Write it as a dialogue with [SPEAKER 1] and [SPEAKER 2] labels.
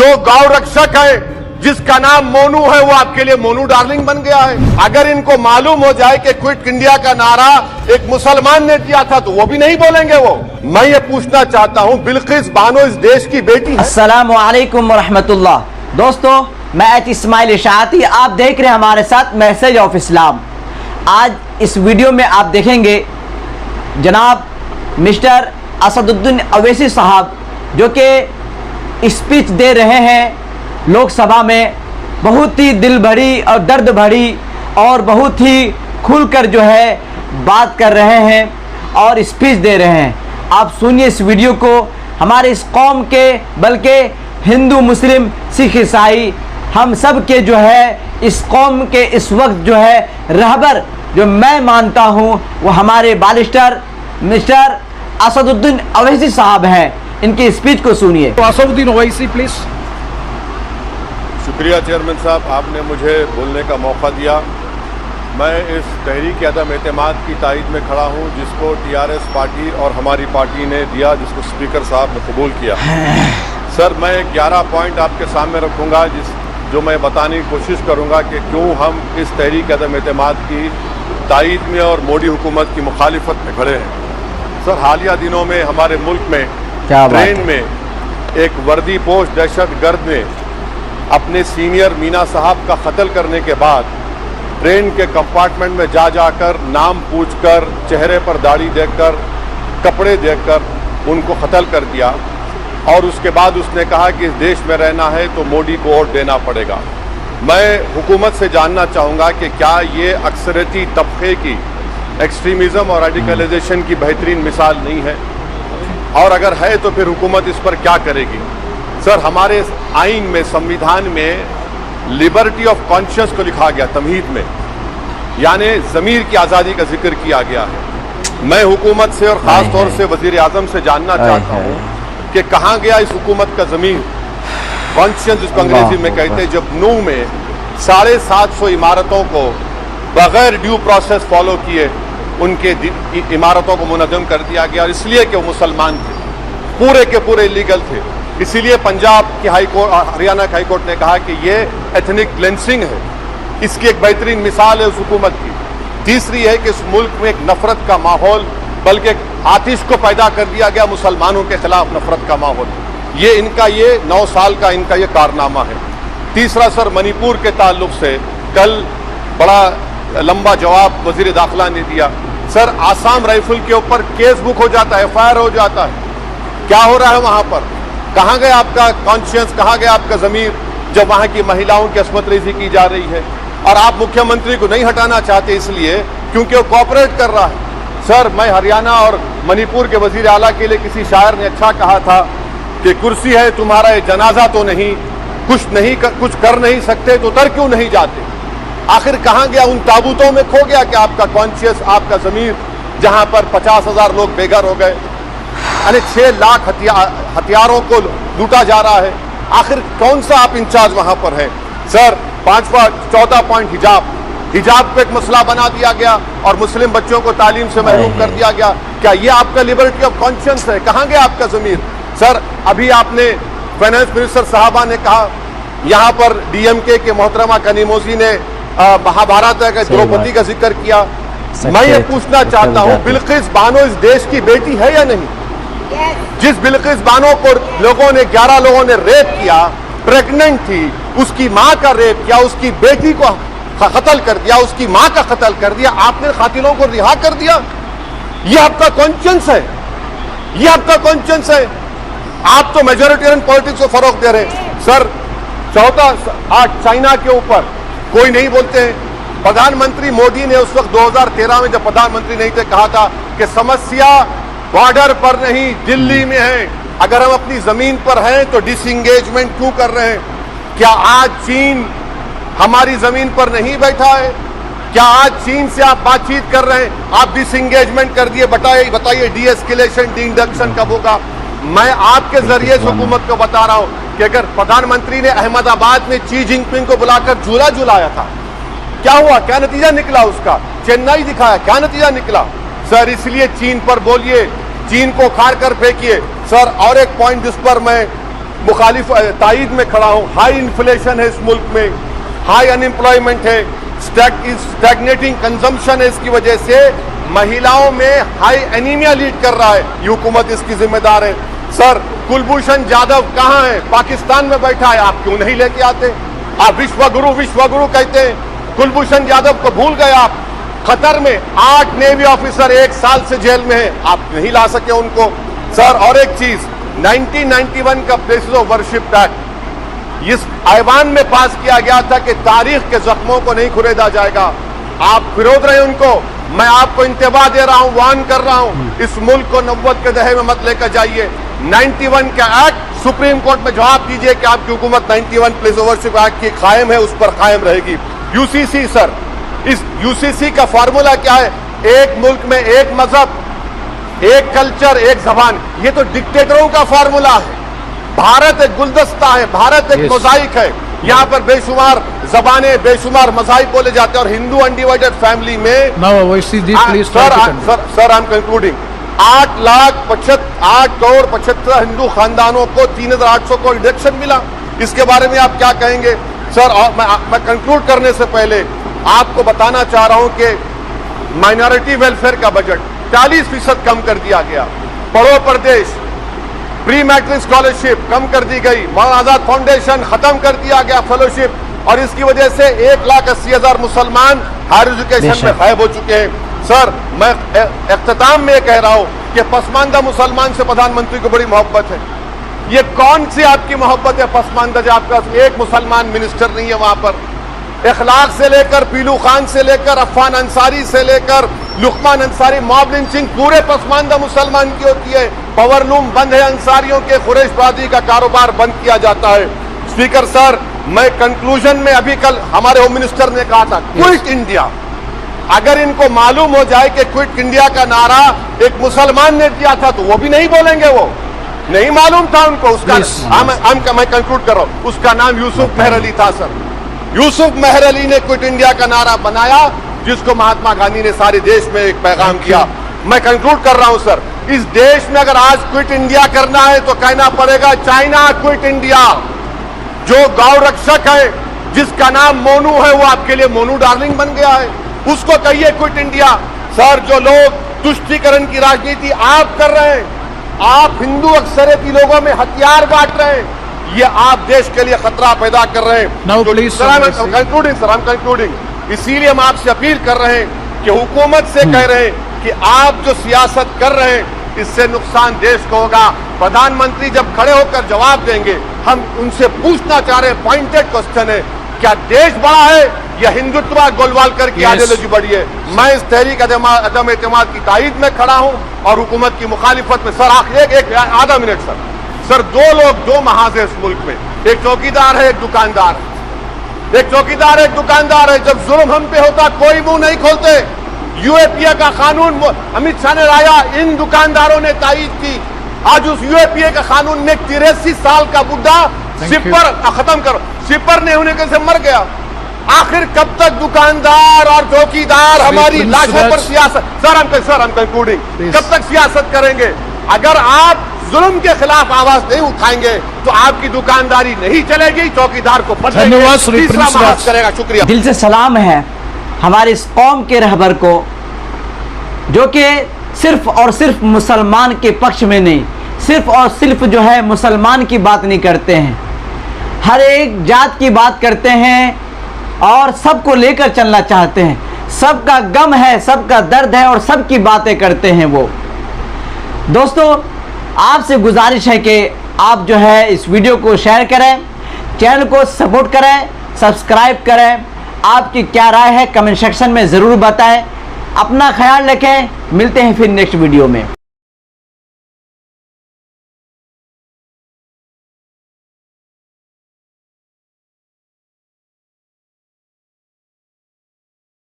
[SPEAKER 1] जो गौ रक्षक है जिसका नाम मोनू है वो आपके लिए मोनू डार्लिंग बन गया है। अगर इनको मालूम हो जाए कि क्विट इंडिया का नारा एक मुसलमान ने दिया था तो वो भी नहीं बोलेंगे। वो मैं ये पूछना चाहता हूं, बिल्किस बानो इस देश की बेटी है।
[SPEAKER 2] अस्सलामु अलैकुम रहमतुल्लाह। दोस्तों, मैं इस्माइल इशाअती, आप देख रहे हैं हमारे साथ मैसेज ऑफ इस्लाम। आज इस वीडियो में आप देखेंगे जनाब मिस्टर असदुद्दीन अवैसी साहब जो कि स्पीच दे रहे हैं लोकसभा में। बहुत ही दिल भरी और दर्द भरी और बहुत ही खुलकर जो है बात कर रहे हैं और स्पीच दे रहे हैं। आप सुनिए इस वीडियो को। हमारे इस कौम के बल्कि हिंदू मुस्लिम सिख ईसाई हम सब के जो है इस कौम के इस वक्त जो है रहबर जो मैं मानता हूँ वो हमारे बारिस्टर मिस्टर असदुद्दीन अवैसी साहब हैं। इनकी स्पीच को सुनिए।
[SPEAKER 3] तो असदुद्दीन ओवैसी प्लीज।
[SPEAKER 1] शुक्रिया चेयरमैन साहब, आपने मुझे बोलने का मौका दिया। मैं इस तहरीक अदम एतमाद की तायद में खड़ा हूं जिसको टीआरएस पार्टी और हमारी पार्टी ने दिया, जिसको स्पीकर साहब ने कबूल किया। सर, मैं 11 पॉइंट आपके सामने रखूंगा जो मैं बताने की कोशिश करूंगा कि क्यों हम इस तहरीक अदम एतमाद की तायद में और मोदी हुकूमत की मुखालिफत में खड़े हैं। सर, हालिया दिनों में हमारे मुल्क में ट्रेन में एक वर्दी पोश दहशतगर्द ने अपने सीनियर मीना साहब का कत्ल करने के बाद ट्रेन के कंपार्टमेंट में जाकर नाम पूछकर, चेहरे पर दाढ़ी देखकर, कपड़े देखकर उनको कत्ल कर दिया। और उसके बाद उसने कहा कि इस देश में रहना है तो मोदी को वोट देना पड़ेगा। मैं हुकूमत से जानना चाहूँगा कि क्या ये अक्सरती तबके की एक्सट्रीमिज़म और रेडिकलाइजेशन की बेहतरीन मिसाल नहीं है, और अगर है तो फिर हुकूमत इस पर क्या करेगी। सर, हमारे आइन में, संविधान में लिबर्टी ऑफ कॉन्शियस को लिखा गया तमहीद में, यानी ज़मीर की आज़ादी का जिक्र किया गया है। मैं हुकूमत से और ख़ास तौर से वज़ीर आज़म से जानना चाहता हूँ कि कहाँ गया इस हुकूमत का ज़मीर, कॉन्शियस जिसको अंग्रेजी में कहते हैं। जब नूह में 750 इमारतों को बग़ैर ड्यू प्रोसेस फॉलो किए उनके इमारतों को मुनज़्ज़म कर दिया गया, और इसलिए कि वो मुसलमान थे, पूरे के पूरे इलीगल थे। इसीलिए पंजाब की हाई कोर्ट, हरियाणा की हाई कोर्ट ने कहा कि ये एथनिक क्लेंसिंग है। इसकी एक बेहतरीन मिसाल है उस हुकूमत की। तीसरी है कि इस मुल्क में एक नफरत का माहौल, बल्कि आतिश को पैदा कर दिया गया, मुसलमानों के खिलाफ नफरत का माहौल। ये 9 साल का इनका ये कारनामा है। तीसरा सर, मणिपुर के ताल्लुक से कल बड़ा लंबा जवाब वजीर दाखिला ने दिया। सर, आसाम राइफल के ऊपर केस बुक हो जाता है, FIR हो जाता है। क्या हो रहा है वहां पर? कहाँ गया आपका कॉन्शियस, कहाँ गया आपका ज़मीर जब वहाँ की महिलाओं की अस्मतरेज़ी की जा रही है? और आप मुख्यमंत्री को नहीं हटाना चाहते इसलिए क्योंकि वो कोऑपरेट कर रहा है। सर, मैं हरियाणा और मणिपुर के वजीर आला के लिए किसी शायर ने अच्छा कहा था कि कुर्सी है तुम्हारा ये जनाजा तो नहीं, कुछ कर नहीं सकते तो उतर क्यों नहीं जाते? आखिर कहाँ गया? उन ताबूतों में खो गया कि आपका कॉन्शियस, आपका ज़मीर, जहाँ पर 50,000 लोग बेघर हो गए, यानी 6 लाख हथियारों को लूटा जा रहा है। आखिर कौन सा आप इंचार्ज वहां पर है? सर, 4था पॉइंट, हिजाब को एक मसला बना दिया गया और मुस्लिम बच्चों को तालीम से महरूम कर दिया गया। क्या ये आपका लिबर्टी ऑफ कॉन्शियस है? कहाँ गया आपका ज़मीर? सर, अभी आपने फाइनेंस मिनिस्टर साहबा ने कहा, यहाँ पर DMK के मोहतरमा कनीमोजी ने महाभारत के द्रौपदी का जिक्र किया। मैं ये पूछना चाहता हूँ, बिल्किस बानो इस देश की बेटी है या नहीं? जिस बिल्किस बानो को 11 लोगों ने रेप किया, प्रेग्नेंट थी, उसकी मां का रेप किया, उसकी बेटी को कत्ल कर दिया, उसकी मां का कत्ल कर दिया, आपने कातिलों को रिहा कर दिया। ये आपका कॉन्शियस है? ये आपका कॉन्शियस है? आप तो मेजोरिटेरियन पॉलिटिक्स को फरोग दे रहे हैं। सर, 8 चाइना के ऊपर कोई नहीं बोलते हैं। प्रधानमंत्री मोदी ने उस वक्त 2013 में जब प्रधानमंत्री नहीं थे कहा था कि समस्या बॉर्डर पर नहीं दिल्ली में है। अगर हम अपनी जमीन पर हैं तो डिसएंगेजमेंट क्यों कर रहे हैं? क्या आज चीन हमारी जमीन पर नहीं बैठा है? क्या आज चीन से आप बातचीत कर रहे हैं? आप डिसएंगेजमेंट कर दिए। बताइए डीएस्केलेशन, डी-इंडक्शन कब होगा? मैं आपके जरिए से हुकूमत को बता रहा हूं कि अगर प्रधानमंत्री ने अहमदाबाद में शी जिनपिंग को बुलाकर झूला झुलाया था, क्या हुआ? क्या नतीजा निकला उसका? चेन्नई दिखाया, क्या नतीजा निकला? सर, इसलिए चीन पर बोलिए, चीन को उखाड़ कर फेंकिए। सर, और एक पॉइंट जिस पर मैं मुखालिफ तायद में खड़ा हूं। हाई इन्फ्लेशन है इस मुल्क में, हाई अनएम्प्लॉयमेंट है, स्टैग्नेटिंग कंजम्पशन है, इसकी वजह से महिलाओं में हाई एनीमिया लीड कर रहा है। ये हुकूमत इसकी जिम्मेदार है। सर, कुलभूषण जाधव कहां है? पाकिस्तान में बैठा है, आप क्यों नहीं लेके आते? आप विश्वगुरु कहते हैं, कुलभूषण जाधव को भूल गए आप। कतर में 8 नेवी ऑफिसर 1 साल से जेल में है, आप नहीं ला सके उनको। सर, और एक चीज, 1991 का प्लेसेस ऑफ वर्शिप एक्ट इस ऐवान में पास किया गया था कि तारीख के जख्मों को नहीं खुरेदा जाएगा। आप विरोध रहे उनको। मैं आपको इंतबाह दे रहा हूं, वार्न कर रहा हूं, इस मुल्क को 90 के दहे में मत लेकर जाइए। 91 का एक्ट सुप्रीम कोर्ट में जवाब दीजिए कि आपकी हुकूमत 91 प्लेस ऑफ वर्शिप एक्ट की कायम है, उस पर कायम रहेगी। यूसीसी सर, इस यूसीसी का फार्मूला क्या है? एक मुल्क में एक मजहब, एक कल्चर, एक जबान। ये तो डिक्टेटरों का फार्मूला है। भारत एक गुलदस्ता है, भारत एक मोजाइक है। यहाँ पर बेशुमार जबानें, बेशुमार मज़ाहिब बोले जाते हैं, और हिंदू अनडिवाइडेड फैमिली में sir I am concluding 8 crore 75 Hindu खानदानों को 3800 करोड़ डिडक्शन मिला। इसके बारे में आप क्या कहेंगे सर? और मैं कंक्लूड करने से पहले आपको बताना चाह रहा हूं कि माइनॉरिटी वेलफेयर का बजट 40% कम कर दिया गया। पढ़ो प्रदेश, प्री मैट्रिक स्कॉलरशिप कम कर दी गई। मौलाना आजाद फाउंडेशन खत्म कर दिया गया फेलोशिप, और इसकी वजह से 1,80,000 मुसलमान हायर एजुकेशन में गायब हो चुके हैं। सर, मैं इख्तिताम में कह रहा हूं कि पसमानदा मुसलमान से प्रधानमंत्री को बड़ी मोहब्बत है। ये कौन सी आपकी मोहब्बत है पसमानदा, जब आपका एक मुसलमान मिनिस्टर नहीं है वहां पर? इखलाक से लेकर, पीलू खान से लेकर, अफान अंसारी से लेकर लुकमान अंसारी, मॉब लिंचिंग पूरे पसमानदा मुसलमान की होती है। पावरलूम बंद है, अंसारियों के खुरेश बादी का कारोबार बंद किया जाता है। स्पीकर सर, मैं कंक्लूजन में अभी कल हमारे होम मिनिस्टर ने कहा था क्विट इंडिया। अगर इनको मालूम हो जाए कि क्विट इंडिया का नारा एक मुसलमान ने दिया था तो वो भी नहीं बोलेंगे, वो नहीं मालूम था उनको। उसका मैं कंक्लूड कर रहा हूं, उसका नाम यूसुफ मेहर अली था सर। यूसुफ मेहर अली ने क्विट इंडिया का नारा बनाया, जिसको महात्मा गांधी ने सारे देश में एक पैगाम किया। मैं कंक्लूड कर रहा हूं सर, इस देश में अगर आज क्विट इंडिया करना है तो कहना पड़ेगा चाइना क्विट इंडिया। जो गौ रक्षक है, जिसका नाम मोनू है, वो आपके लिए मोनू डार्लिंग बन गया है, उसको कहिए क्विट इंडिया। सर, जो लोग तुष्टीकरण की राजनीति आप कर रहे हैं, आप हिंदू अक्सरियती लोगों में हथियार बांट रहे हैं, ये आप देश के लिए खतरा पैदा कर रहे हैं। कंक्लूडिंग, इसीलिए हम आपसे अपील कर रहे हैं कि हुकूमत से कह रहे हैं कि आप जो सियासत कर रहे हैं इससे नुकसान देश को होगा। प्रधानमंत्री जब खड़े होकर जवाब देंगे, हम उनसे पूछना चाह रहे हैं, पॉइंटेड क्वेश्चन है, क्या देश बड़ा है या हिंदुत्व गोलवालकर की आइडियोलॉजी बड़ी है? मैं इस तहरीक अदम एतमाद की तायद में खड़ा हूं और हुकूमत की मुखालिफत में। सर, एक आधा मिनट सर, दो लोग, दो महाज है इस मुल्क में, एक चौकीदार है, एक दुकानदार है। एक चौकीदार है, एक दुकानदार है। जब जुल्म हम पे होता कोई मुंह नहीं खोलते। यूएपीए का कानून अमित शाह ने लाया, इन दुकानदारों ने तायद की। आज उस यूएपीए का कानून में 83 साल का बुढ़ा सिपर खत्म करो, सिपर नहीं होने से मर गया। आखिर कब तक दुकानदार और चौकीदार हमारी लाशों पर सियासत? सर, हम कंक्लूडिंग, कब तक सियासत करेंगे? अगर आप जुल्म के खिलाफ आवाज नहीं उठाएंगे तो आपकी दुकानदारी नहीं चलेगी, चौकीदार को तीसरा महाज करेगा। शुक्रिया।
[SPEAKER 2] दिल से सलाम है हमारे इस कौम के रहबर को, जो कि सिर्फ और सिर्फ मुसलमान के पक्ष में नहीं, सिर्फ और सिर्फ जो है मुसलमान की बात नहीं करते हैं, हर एक जात की बात करते हैं और सबको लेकर चलना चाहते हैं। सबका गम है, सबका दर्द है और सबकी बातें करते हैं वो। दोस्तों, आपसे गुजारिश है कि आप जो है इस वीडियो को शेयर करें, चैनल को सपोर्ट करें, सब्सक्राइब करें। आपकी क्या राय है कमेंट सेक्शन में ज़रूर बताएं। अपना ख्याल रखें। मिलते हैं फिर नेक्स्ट वीडियो में।